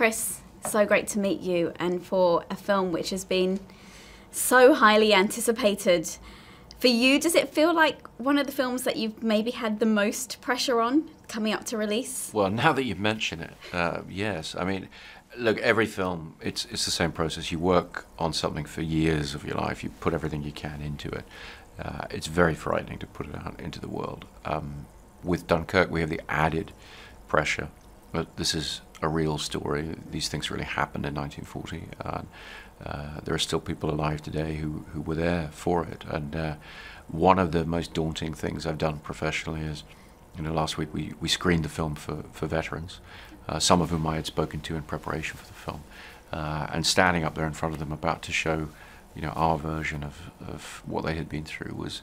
Chris, so great to meet you, and for a film which has been so highly anticipated. For you, does it feel like one of the films that you've maybe had the most pressure on coming up to release? Well, now that you mention it, yes. I mean, look, every film, it's the same process. You work on something for years of your life. You put everything you can into it. It's very frightening to put it out into the world. With Dunkirk, we have the added pressure. But this is a real story. These things really happened in 1940. There are still people alive today who were there for it. And one of the most daunting things I've done professionally is, last week we screened the film for veterans, some of whom I had spoken to in preparation for the film. And standing up there in front of them about to show, our version of what they had been through was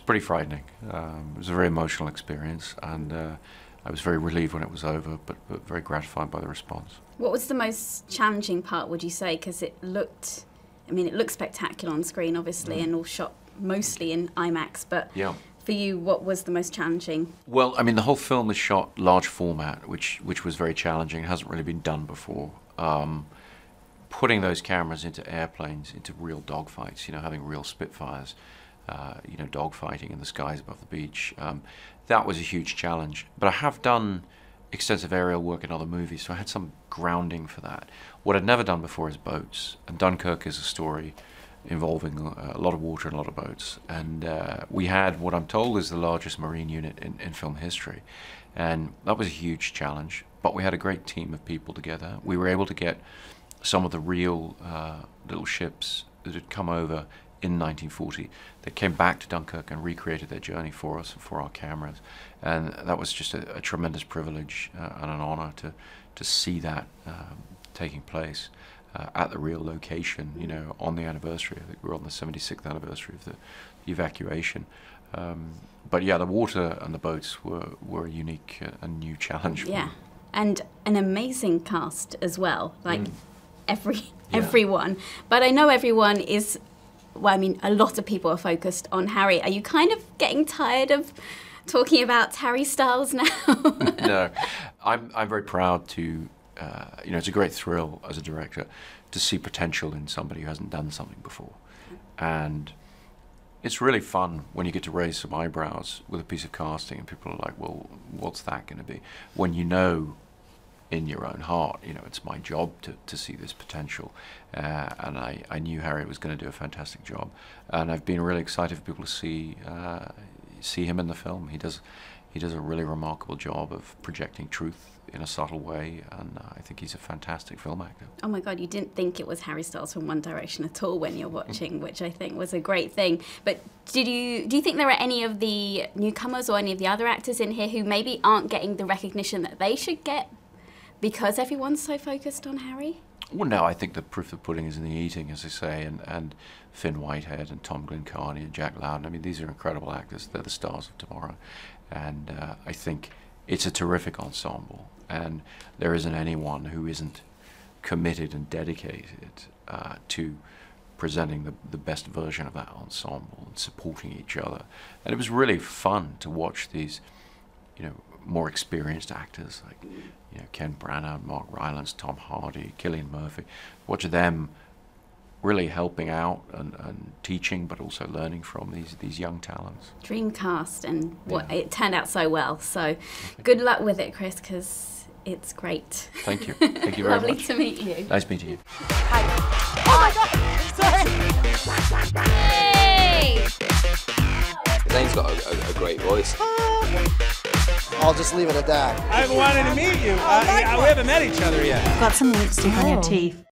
pretty frightening. It was a very emotional experience, and I was very relieved when it was over, but very gratified by the response. What was the most challenging part, would you say? Because it looked spectacular on screen, obviously, and all shot mostly in IMAX, but yeah. For you, what was the most challenging? Well, I mean, the whole film is shot large format, which was very challenging. It hasn't really been done before. Putting those cameras into airplanes, into real dogfights, having real Spitfires, dogfighting in the skies above the beach, that was a huge challenge. But I have done extensive aerial work in other movies, so I had some grounding for that. What I'd never done before is boats, and Dunkirk is a story involving a lot of water and a lot of boats. And we had what I'm told is the largest marine unit in film history, and that was a huge challenge. But we had a great team of people together. We were able to get some of the real little ships that had come over in 1940 that came back to Dunkirk and recreated their journey for us and for our cameras, and that was just a tremendous privilege and an honor to see that taking place at the real location, on the anniversary. I think we're on the 76th anniversary of the evacuation. But yeah, the water and the boats were a unique and new challenge. Yeah, and an amazing cast as well, like everyone. But I know everyone is, well, I mean, a lot of people are focused on Harry. Are you kind of getting tired of talking about Harry Styles now? No, I'm very proud to, it's a great thrill as a director to see potential in somebody who hasn't done something before. And it's really fun when you get to raise some eyebrows with a piece of casting and people are like, well, what's that going to be? When you know in your own heart, it's my job to see this potential. And I knew Harry was going to do a fantastic job. And I've been really excited for people to see him in the film. He does a really remarkable job of projecting truth in a subtle way, and I think he's a fantastic film actor. Oh my God, you didn't think it was Harry Styles from One Direction at all when you're watching, which I think was a great thing. But do you think there are any of the newcomers or any of the other actors in here who maybe aren't getting the recognition that they should get because everyone's so focused on Harry? Well, no, I think the proof of the pudding is in the eating, as they say, and Finn Whitehead and Tom Glencarny and Jack Lowden. I mean, these are incredible actors. They're the stars of tomorrow. And I think it's a terrific ensemble, and there isn't anyone who isn't committed and dedicated to presenting the best version of that ensemble and supporting each other. And it was really fun to watch these, more experienced actors like, Ken Branagh, Mark Rylance, Tom Hardy, Cillian Murphy. Watch them really helping out and teaching, but also learning from these young talents. Dream cast, and it turned out so well. So good luck with it, Chris, because it's great. Thank you. Thank you very much. Lovely to meet you. Nice meeting you. Hi. Oh my God! Sorry. Hey! Zane's got a great voice. I'll just leave it at that. I've been wanting to meet you. We haven't met each other yet. Got some lipstick on your teeth.